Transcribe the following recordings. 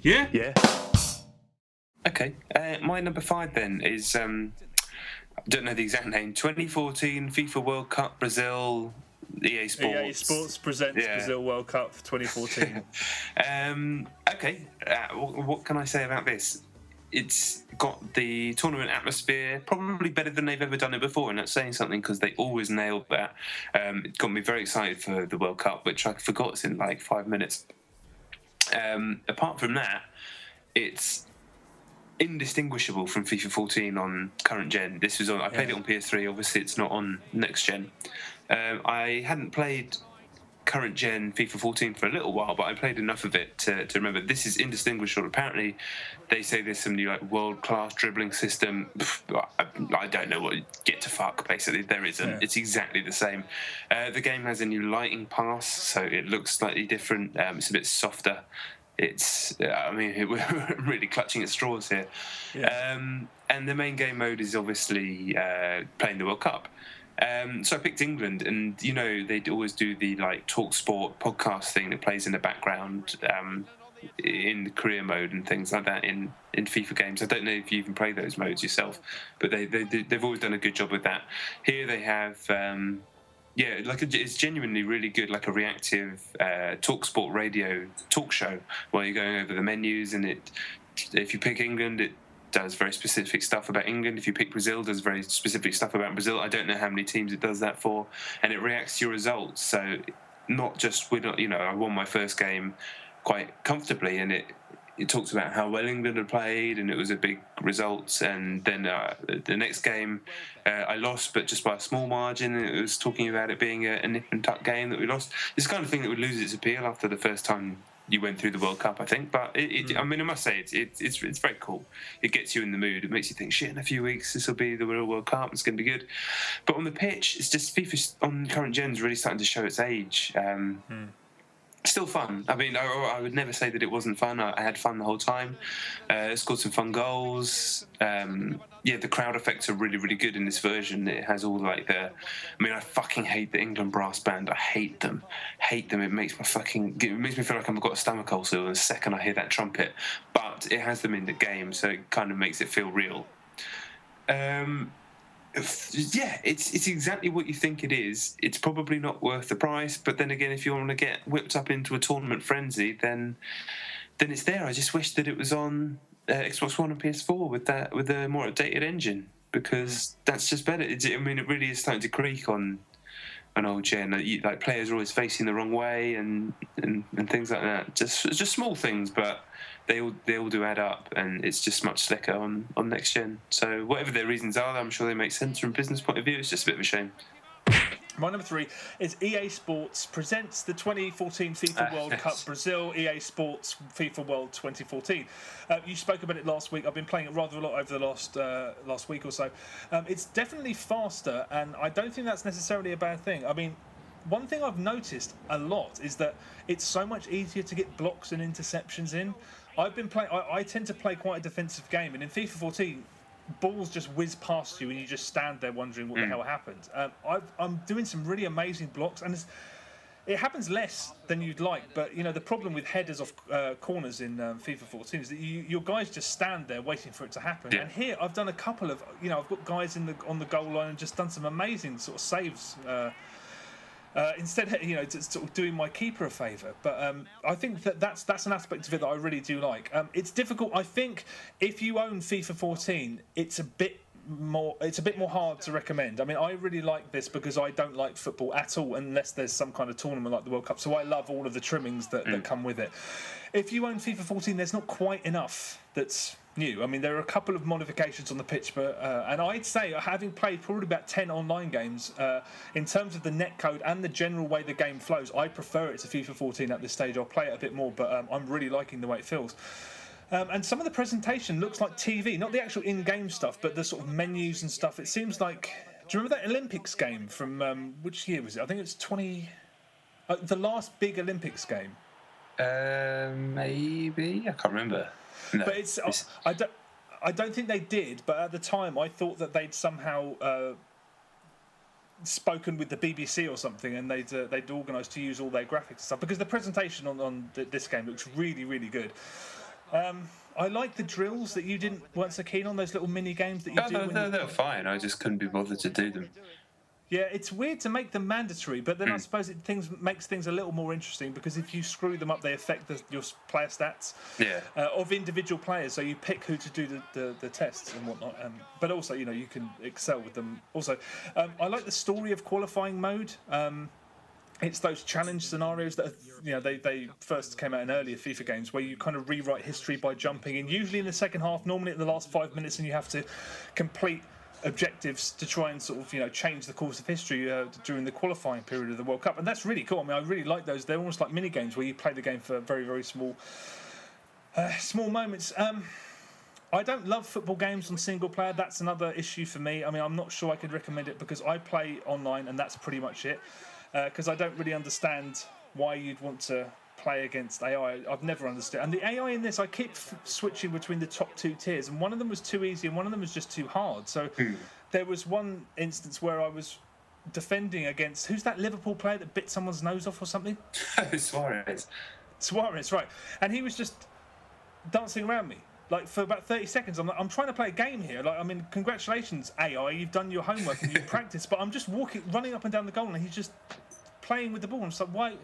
Yeah? Yeah. Okay. My number 5 then is, I don't know the exact name, 2014 FIFA World Cup Brazil, EA Sports. EA Sports presents Brazil World Cup 2014. Okay. What can I say about this? It's got the tournament atmosphere, probably better than they've ever done it before, and that's saying something because they always nailed that. It got me very excited for the World Cup, which I forgot in like 5 minutes. Apart from that, it's indistinguishable from FIFA 14 on current gen. This was on. I played it on PS3. Obviously, it's not on next gen. I hadn't played current gen FIFA 14 for a little while, but I played enough of it to remember this is indistinguishable. Apparently, they say there's some new like world-class dribbling system. I don't know what. Get to fuck. Basically, there isn't. It's exactly the same. The game has a new lighting pass, so it looks slightly different. It's a bit softer. It's, we're really clutching at straws here. Yeah. And the main game mode is obviously playing the World Cup. So I picked England, and they always do the like Talk Sport podcast thing that plays in the background in the career mode and things like that in FIFA games. I don't know if you even play those modes yourself, but they've always done a good job with that. Here they have. It's genuinely really good, like a reactive TalkSport radio talk show where you're going over the menus, and if you pick England, it does very specific stuff about England. If you pick Brazil, it does very specific stuff about Brazil. I don't know how many teams it does that for, and it reacts to your results. So not just I won my first game quite comfortably, and it talks about how well England had played, and it was a big result. And then the next game, I lost, but just by a small margin. And it was talking about it being a nip and tuck game that we lost. It's the kind of thing that would lose its appeal after the first time you went through the World Cup, I think. But I must say, it's very cool. It gets you in the mood. It makes you think, shit, in a few weeks this will be the real World Cup. It's going to be good. But on the pitch, it's just FIFA on current gen is really starting to show its age. Still fun. I mean, I would never say that it wasn't fun. I had fun the whole time. Scored some fun goals. The crowd effects are really, really good in this version. It has all like I fucking hate the England brass band. I hate them. It makes me feel like I've got a stomach ulcer the second I hear that trumpet. But it has them in the game, so it kind of makes it feel real. It's exactly what you think it is. It's probably not worth the price, but then again, if you want to get whipped up into a tournament frenzy, then it's there. I just wish that it was on Xbox One and PS4 with a more updated engine, because that's just better. It really is starting to creak on an old gen. Like players are always facing the wrong way and things like that. Just small things, but they all do add up, and it's just much slicker on next gen. So whatever their reasons are, I'm sure they make sense from a business point of view. It's just a bit of a shame. My number 3 is EA Sports presents the 2014 FIFA World Cup Brazil, EA Sports FIFA World 2014. You spoke about it last week. I've been playing it rather a lot over the last week or so. It's definitely faster, and I don't think that's necessarily a bad thing. I mean, one thing I've noticed a lot is that it's so much easier to get blocks and interceptions in. I've been playing. I tend to play quite a defensive game, and in FIFA 14, balls just whiz past you, and you just stand there wondering what the hell happened. I'm doing some really amazing blocks, and it happens less than you'd like. But the problem with headers off corners in FIFA 14 is that your guys just stand there waiting for it to happen. Yeah. And here I've done a couple of, I've got guys on the goal line and just done some amazing sort of saves. Instead, just sort of doing my keeper a favour. But I think that's an aspect of it that I really do like. It's difficult. I think if you own FIFA 14, it's a bit more hard to recommend. I mean, I really like this because I don't like football at all unless there's some kind of tournament like the World Cup. So I love all of the trimmings that come with it. If you own FIFA 14, there's not quite enough that's new. I mean, there are a couple of modifications on the pitch, but and I'd say, having played probably about 10 online games, in terms of the netcode and the general way the game flows, I prefer it to FIFA 14 at this stage. I'll play it a bit more, but I'm really liking the way it feels. And some of the presentation looks like TV, not the actual in-game stuff, but the sort of menus and stuff. It seems like... Do you remember that Olympics game from... which year was it? I think it's the last big Olympics game. Maybe. I can't remember. No, but I don't think they did, but at the time I thought that they'd somehow spoken with the BBC or something, and they'd organised to use all their graphics and stuff, because the presentation on this game looks really, really good. I like the drills that you weren't so keen on, those little mini games that you do. No, they're fine. I just couldn't be bothered to do them. Yeah, it's weird to make them mandatory, but then I suppose makes things a little more interesting, because if you screw them up, they affect your player stats of individual players. So you pick who to do the tests and whatnot. But also, you can excel with them. Also, I like the story of qualifying mode. It's those challenge scenarios that they first came out in earlier FIFA games, where you kind of rewrite history by jumping in, usually in the second half, normally in the last 5 minutes, and you have to complete objectives to try and sort of change the course of history during the qualifying period of the World Cup. And that's really cool. I mean, I really like those. They're almost like mini games where you play the game for very, very small moments. I don't love football games on single player. That's another issue for me. I mean, I'm not sure I could recommend it, because I play online and that's pretty much it, because I don't really understand why you'd want to play against AI. I've never understood. And the AI in this, I keep switching between the top two tiers, and one of them was too easy and one of them was just too hard. So there was one instance where I was defending against, who's that Liverpool player that bit someone's nose off or something? Suarez, right. And he was just dancing around me like for about 30 seconds. I'm trying to play a game here. Like, I mean, congratulations, AI, you've done your homework and you've practiced, but I'm just running up and down the goal, and he's just playing with the ball. And so why?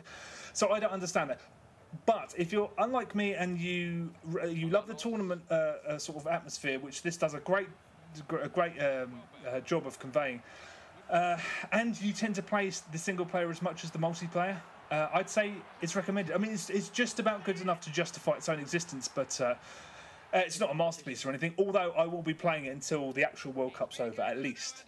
So I don't understand that. But if you're unlike me and you love the tournament sort of atmosphere, which this does a great job of conveying, and you tend to play the single player as much as the multiplayer, I'd say it's recommended. I mean, it's just about good enough to justify its own existence, but it's not a masterpiece or anything, although I will be playing it until the actual World Cup's over, at least.